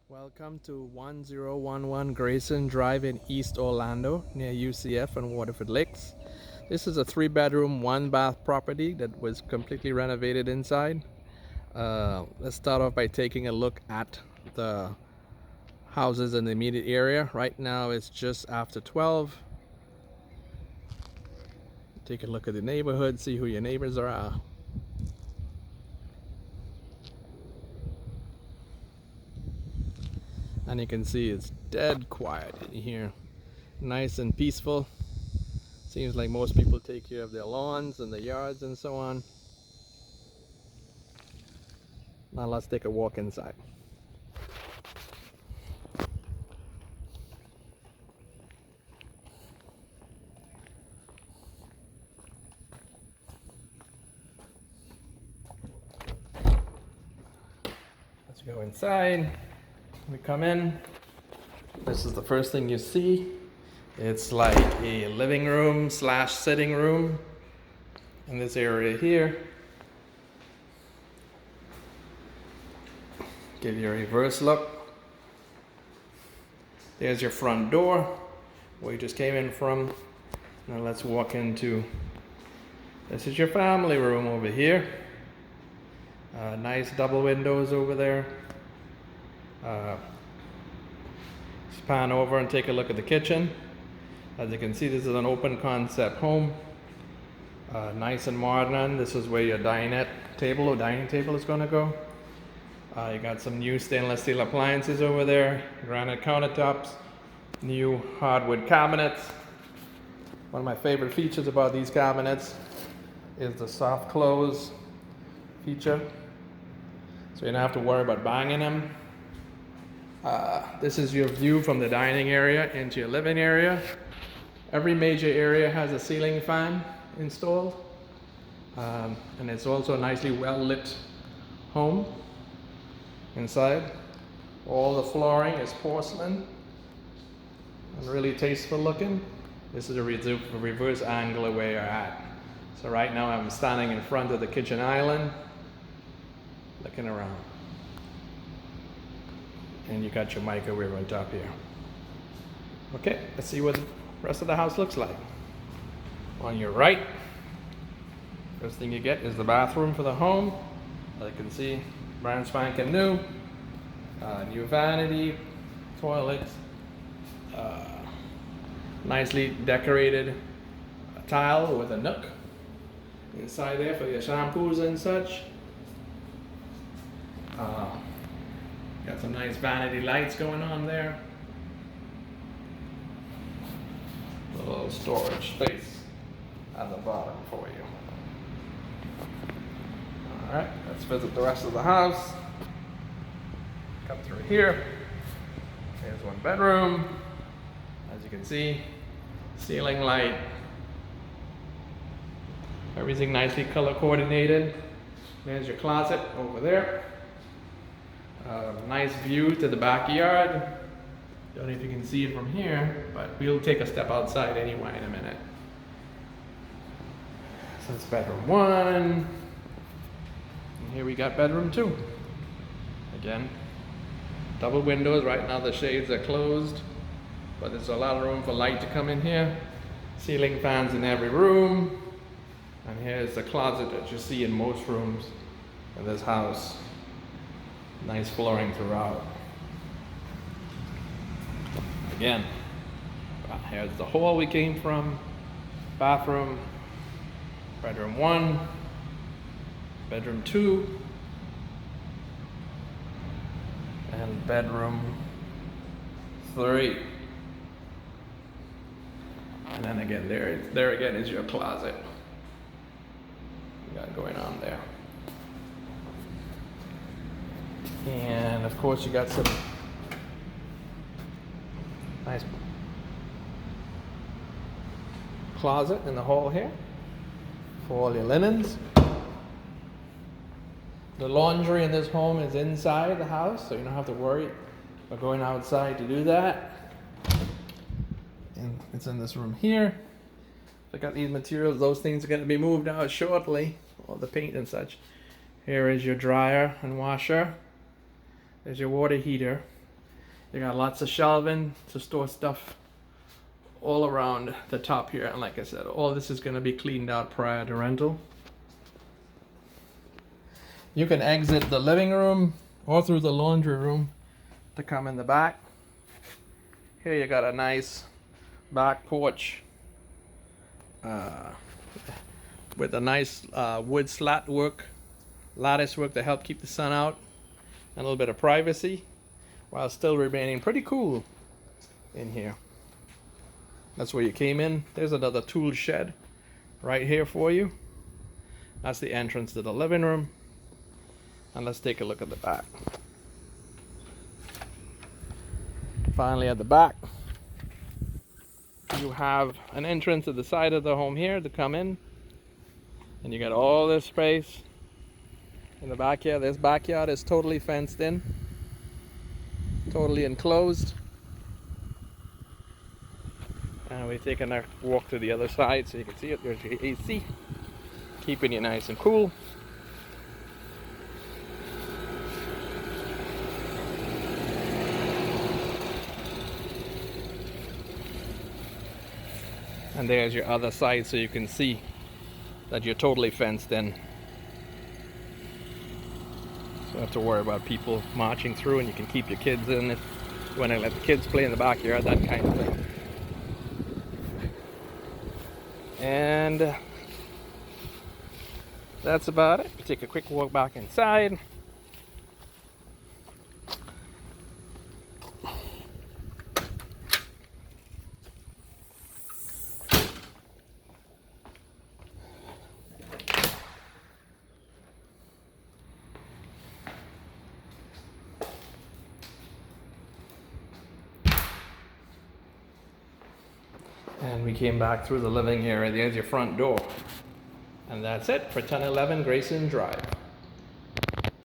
Welcome to 1011 Grayson Drive in East Orlando near UCF and Waterford Lakes. This is a 3 bedroom, 1 bath property that was completely renovated inside. Let's start off by taking a look at the houses in the immediate area. Right now it's just after 12. Take a look at the neighborhood, see who your neighbors are. And you can see it's dead quiet in here. Nice and peaceful. Seems like most people take care of their lawns and their yards and so on. Now let's take a walk inside. Let's go inside. We come in. This is the first thing you see. It's like a living room slash sitting room in this area here. Give you a reverse look. There's your front door where you just came in from. Now let's walk into, this is your family room over here. Nice double windows over there. Let's pan over and take a look at the kitchen. As you can see, this is an open concept home. Nice and modern. This is where your dining table is going to go. You got some new stainless steel appliances over there, granite countertops, new hardwood cabinets. One of my favorite features about these cabinets is the soft close feature, so you don't have to worry about banging them. This is your view from the dining area into your living area. Every major area has a ceiling fan installed, and it's also a nicely well lit home inside. All the flooring is porcelain and really tasteful looking. This is a reverse angle of where you're at. So right now I'm standing in front of the kitchen island, looking around. And you got your microwave on top here. Okay, let's see what the rest of the house looks like. On your right, first thing you get is the bathroom for the home. As you can see, brand spanking new. New vanity, toilets, nicely decorated tile with a nook inside there for your shampoos and such. Got some nice vanity lights going on there. A little storage space at the bottom for you. Alright, let's visit the rest of the house. Come through here. There's one bedroom. As you can see, ceiling light. Everything nicely color coordinated. There's your closet over there. Nice view to the backyard. Don't know if you can see it from here, but we'll take a step outside anyway in a minute. So that's bedroom 1. And here we got bedroom 2. Again, double windows. Right now the shades are closed, but there's a lot of room for light to come in here. Ceiling fans in every room. And here's the closet that you see in most rooms in this house. Nice flooring throughout. Again, here's the hall we came from. Bathroom, bedroom 1, bedroom 2, and bedroom 3. And then again, there again is your closet. You got going on there. And of course you got some nice closet in the hall here for all your linens. The laundry in this home is inside the house, so you don't have to worry about going outside to do that. And it's in this room here. I got these materials, those things are going to be moved out shortly, all the paint and such. Here is your dryer and washer. There's your water heater. You got lots of shelving to store stuff all around the top here. And like I said, all this is going to be cleaned out prior to rental. You can exit the living room or through the laundry room to come in the back. Here you got a nice back porch with a nice wood slat work, lattice work to help keep the sun out, and a little bit of privacy while still remaining pretty cool in here. That's where you came in. There's another tool shed right here for you. That's the entrance to the living room. And let's take a look at the back. Finally at the back, you have an entrance to the side of the home here to come in. And you got all this space in the backyard. This backyard is totally fenced in, totally enclosed. And we're taking a walk to the other side so you can see it. There's your AC, keeping you nice and cool. And there's your other side so you can see that you're totally fenced in. So you don't have to worry about people marching through, and you can keep your kids in if you want to let the kids play in the backyard, that kind of thing. And that's about it. Take a quick walk back inside. And we came back through the living area. There's your front door. And that's it for 1011 Grayson Drive.